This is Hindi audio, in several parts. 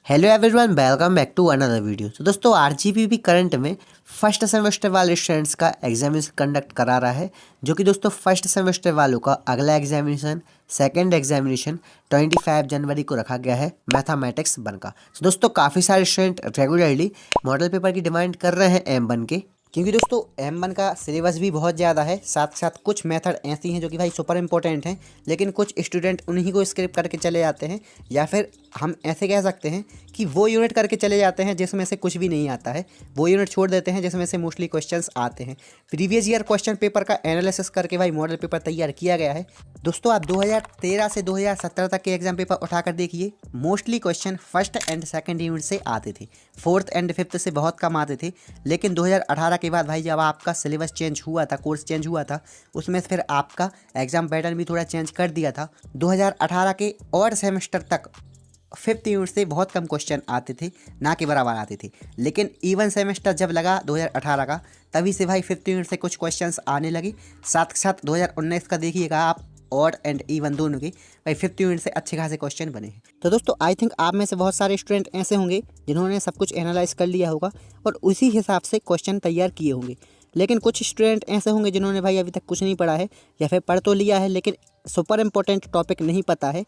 Hello everyone, welcome back to another video. तो दोस्तों आरजीपीवी करंट में फर्स्ट सेमेस्टर वाले स्टूडेंट्स का एग्जामिनेशन कंडक्ट करा रहा है, जो कि दोस्तों फर्स्ट सेमेस्टर वालों का अगला एग्जामिनेशन सेकंड एग्जामिनेशन 25 जनवरी को रखा गया है मैथमेटिक्स 1 का। तो दोस्तों काफ़ी सारे स्टूडेंट रेगुलरली मॉडल पेपर की डिमांड कर रहे हैं M1 के, क्योंकि दोस्तों M1 का सिलेबस भी बहुत ज़्यादा है। साथ साथ कुछ मेथड ऐसी हैं जो कि भाई सुपर इंपॉर्टेंट हैं, लेकिन कुछ स्टूडेंट उन्हीं को स्किप करके चले जाते हैं, या फिर हम ऐसे कह सकते हैं कि वो यूनिट करके चले जाते हैं जिसमें से कुछ भी नहीं आता है, वो यूनिट छोड़ देते हैं जिसमें से मोस्टली क्वेश्चंस आते हैं। प्रीवियस ईयर क्वेश्चन पेपर का एनालिसिस करके भाई मॉडल पेपर तैयार किया गया है। दोस्तों आप 2013 से 2017 तक के एग्जाम पेपर उठाकर देखिए, mostly question first and second unit से आते थे, फोर्थ एंड फिफ्थ से बहुत कम आते थे। लेकिन 2018 के बाद भाई जब आपका सिलेबस चेंज हुआ था, कोर्स चेंज हुआ था, उसमें फिर आपका एग्जाम पैटर्न भी थोड़ा चेंज कर दिया था। 2018 के और सेमेस्टर तक फिफ्थ यूनिट से बहुत कम क्वेश्चन आते थे, ना के बराबर आते थे। लेकिन इवन सेमेस्टर जब लगा 2018 का, तभी से भाई फिफ्थ यूनिट से कुछ क्वेश्चंस आने लगे। साथ साथ 2019 का देखिएगा आप, ऑड एंड इवन दोनों के भाई फिफ्थ यूनिट से अच्छे खासे क्वेश्चन बने हैं। तो दोस्तों आई थिंक आप में से बहुत सारे स्टूडेंट ऐसे होंगे जिन्होंने सब कुछ एनालाइज कर लिया होगा और उसी हिसाब से क्वेश्चन तैयार किए होंगे। लेकिन कुछ स्टूडेंट ऐसे होंगे जिन्होंने भाई अभी तक कुछ नहीं पढ़ा है, या फिर पढ़ तो लिया है लेकिन सुपर इंपॉर्टेंट टॉपिक नहीं पता है,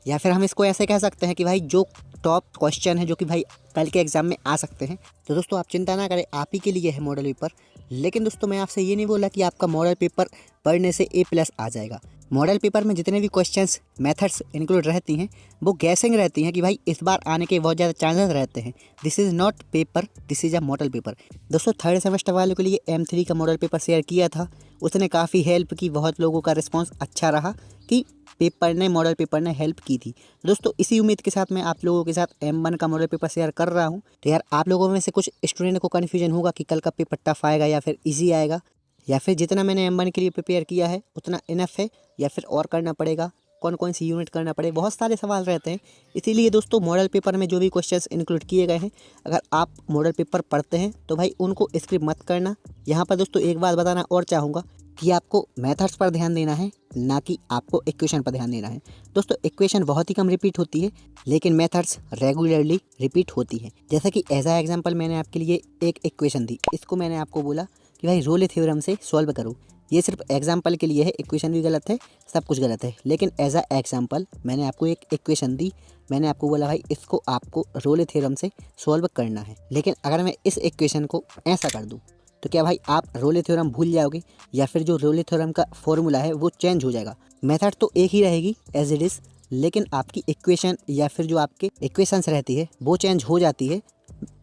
या फिर हम इसको ऐसे कह सकते हैं कि भाई जो टॉप क्वेश्चन है जो कि भाई कल के एग्जाम में आ सकते हैं। तो दोस्तों आप चिंता ना करें, आप ही के लिए है मॉडल पेपर। लेकिन दोस्तों मैं आपसे ये नहीं बोला कि आपका मॉडल पेपर पढ़ने से A+ आ जाएगा। मॉडल पेपर में जितने भी क्वेश्चंस मेथड्स इंक्लूड रहती हैं वो गैसिंग रहती हैं कि भाई इस बार आने के बहुत ज़्यादा चांसेस रहते हैं। This is not paper, this is a model paper. दोस्तों थर्ड सेमेस्टर वालों के लिए M3 का मॉडल पेपर शेयर किया था, उसने काफ़ी हेल्प की, बहुत लोगों का रिस्पॉन्स अच्छा रहा कि मॉडल पेपर ने हेल्प की थी। दोस्तों इसी उम्मीद के साथ मैं आप लोगों के साथ M1 का मॉडल पेपर शेयर कर रहा हूं। तो यार आप लोगों में से कुछ स्टूडेंट को कन्फ्यूजन होगा कि कल का पेपर टफ आएगा या फिर इजी आएगा, या फिर जितना मैंने M1 के लिए प्रिपेयर किया है उतना इनफ है, या फिर और करना पड़ेगा, कौन कौन सी यूनिट करना पड़ेगा, बहुत सारे सवाल रहते हैं। इसीलिए दोस्तों मॉडल पेपर में जो भी क्वेश्चंस इंक्लूड किए गए हैं, अगर आप मॉडल पेपर पढ़ते हैं तो भाई उनको स्किप मत करना। यहाँ पर दोस्तों एक बात बताना और चाहूँगा कि आपको मेथड्स पर ध्यान देना है, ना कि आपको इक्वेशन पर ध्यान देना है। दोस्तों इक्वेशन बहुत ही कम रिपीट होती है, लेकिन मेथड्स रेगुलरली रिपीट होती है। जैसा कि एज आ एग्जांपल मैंने आपके लिए एक इक्वेशन दी, इसको मैंने आपको बोला कि भाई रोले थ्योरम से सॉल्व करो। ये सिर्फ एग्जाम्पल के लिए है, इक्वेशन भी गलत है, सब कुछ गलत है, लेकिन एज आ एग्जाम्पल मैंने आपको एक इक्वेशन दी, मैंने आपको बोला भाई इसको आपको रोले थ्योरम से सॉल्व करना है। लेकिन अगर मैं इस इक्वेशन को ऐसा कर दूँ तो क्या भाई आप रोले थ्योरम भूल जाओगे, या फिर जो रोले थ्योरम का फॉर्मूला है वो चेंज हो जाएगा? मेथड तो एक ही रहेगी एज इट इज़, लेकिन आपकी इक्वेशन या फिर जो आपके इक्वेशंस रहती है वो चेंज हो जाती है।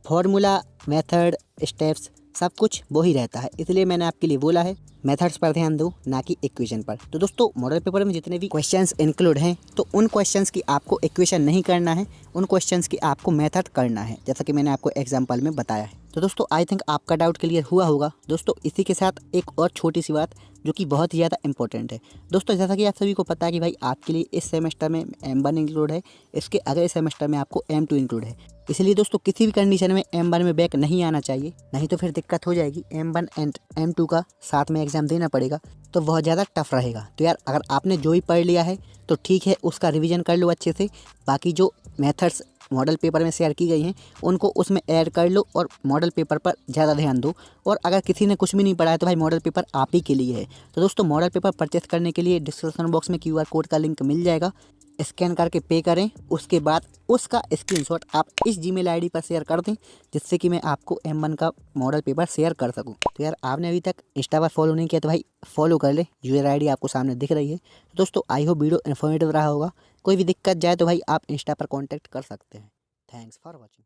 फॉर्मूला, मेथड, स्टेप्स सब कुछ वही रहता है। इसलिए मैंने आपके लिए बोला है मेथड्स पर ध्यान दो, ना कि इक्वेशन पर। तो दोस्तों मॉडल पेपर में जितने भी क्वेश्चंस इंक्लूड हैं, तो उन क्वेश्चंस की आपको इक्वेशन नहीं करना है, उन क्वेश्चंस की आपको मेथड करना है, जैसा कि मैंने आपको एग्जांपल में बताया है। तो दोस्तों आई थिंक आपका डाउट क्लियर हुआ होगा। दोस्तों इसी के साथ एक और छोटी सी बात जो कि बहुत ही ज़्यादा इंपॉर्टेंट है। दोस्तों जैसा कि आप सभी को पता है कि भाई आपके लिए इस सेमेस्टर में M1 इंक्लूड है, इसके अगले सेमेस्टर में आपको M2 इंक्लूड है। इसलिए दोस्तों किसी भी कंडीशन में M1 में बैक नहीं आना चाहिए, नहीं तो फिर दिक्कत हो जाएगी। M1 एंड M2 का साथ में एग्ज़ाम देना पड़ेगा, तो बहुत ज़्यादा टफ रहेगा। तो यार अगर आपने जो भी पढ़ लिया है तो ठीक है, उसका रिवीजन कर लो अच्छे से। बाकी जो मेथड्स मॉडल पेपर में शेयर की गई हैं उनको उसमें ऐड कर लो और मॉडल पेपर पर ज़्यादा ध्यान दो। और अगर किसी ने कुछ भी नहीं पढ़ा है तो भाई मॉडल पेपर आप ही के लिए है। तो दोस्तों मॉडल पेपर परचेस करने के लिए डिस्क्रिप्शन बॉक्स में QR कोड का लिंक मिल जाएगा, स्कैन करके पे करें, उसके बाद उसका स्क्रीनशॉट आप इस Gmail ID पर शेयर कर दें, जिससे कि मैं आपको M1 का मॉडल पेपर शेयर कर सकूं। तो यार आपने अभी तक इंस्टा पर फॉलो नहीं किया तो भाई फॉलो कर ले, यूज़र ID आपको सामने दिख रही है। तो दोस्तों आई होप वीडियो इन्फॉर्मेटिव रहा होगा। कोई भी दिक्कत जाए तो भाई आप इंस्टा पर कॉन्टैक्ट कर सकते हैं। Thanks for watching.